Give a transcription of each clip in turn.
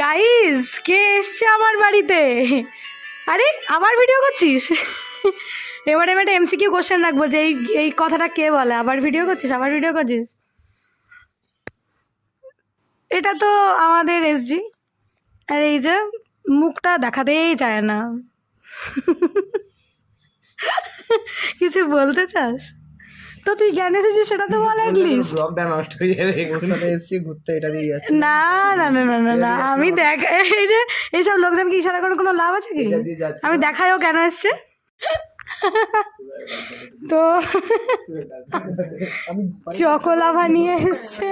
Guys, কে এসছে আমার বাড়িতে? আরে আবার ভিডিও করছিস? এবারে আমি একটা এমসিকিউ কোশ্চেন রাখবো যে এই কথাটা কে বলে। আবার ভিডিও করছিস? এটা তো আমাদের এসজি। আর এই যে মুখটা দেখাতেই চায় না। কিছু বলতে চাস? তো তুই জ্ঞান এসেছিস সেটা তো বল অ্যাটলিস্ট। ব্লগটা নষ্ট হয়ে যাবে। এসেছি ঘুরতে, এটা দিয়ে যাচ্ছে। না না না না না না, আমি দেখ, এই যে এইসব লোকজনকে ইশারা করে কোনো লাভ আছে কি? আমি দেখাইও কেন এসছে। তো চকোলাভা নিয়ে এসছে।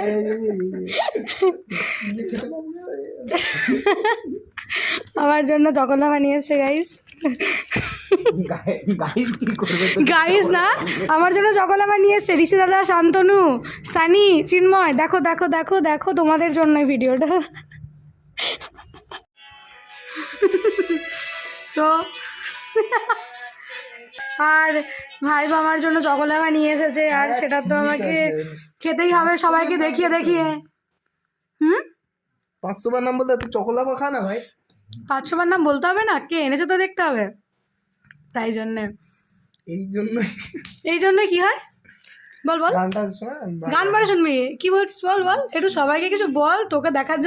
আমার জন্য চকোলাভা নিয়ে এসছে গাইস। গাইস কি করবে? গাইস না, আমার জন্য চকোলাভা নিয়ে এসছে ঋষি দাদা, শান্তনু, সানি, চিন্ময়। দেখো দেখো দেখো দেখো, তোমাদের জন্য ভিডিওটা। সো আর ভাই আমার জন্য চকোলাভা নিয়ে এসেছে, আর সেটা তো আমাকে খেতেই হবে সবাইকে দেখিয়ে দেখিয়ে। 500 বার নাম বলতে তুই চকোলাভা খা না ভাই। 500 বার নাম বলতে হবে না, কে এনেছে তো দেখতে হবে। তাই জন্যে এই জন্য কি হয় বল বল। গানটা শোনা, গান পরে শুনবি? কি বলছিস বল বল একটু, সবাইকে কিছু বল। তোকে দেখার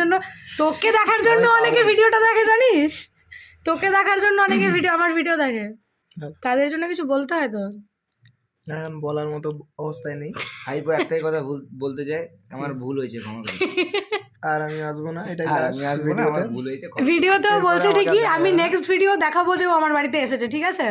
জন্য অনেকে ভিডিওটা দেখে, জানিস? তোকে দেখার জন্য অনেকে আমার ভিডিও দেখে, তাদের জন্য কিছু বলতে হয় তো। এখন বলার মতো অবস্থায় নেই। হাইপো একটাই কথা বলতে চাই, আমার ভুল হয়েছে, ক্ষমা করো। আর আমি আসবো না, এটাই আর last আমি আসবো না, ভিডিওতে। আমার ভুল হয়েছে, ক্ষমা করো। ভিডিওতেও বলছে এরপরে ঠিকই, আমাকে আমি নেক্সট ভিডিও দেখাবো যে ও আমার বাড়িতে এসেছে, ঠিক আছে?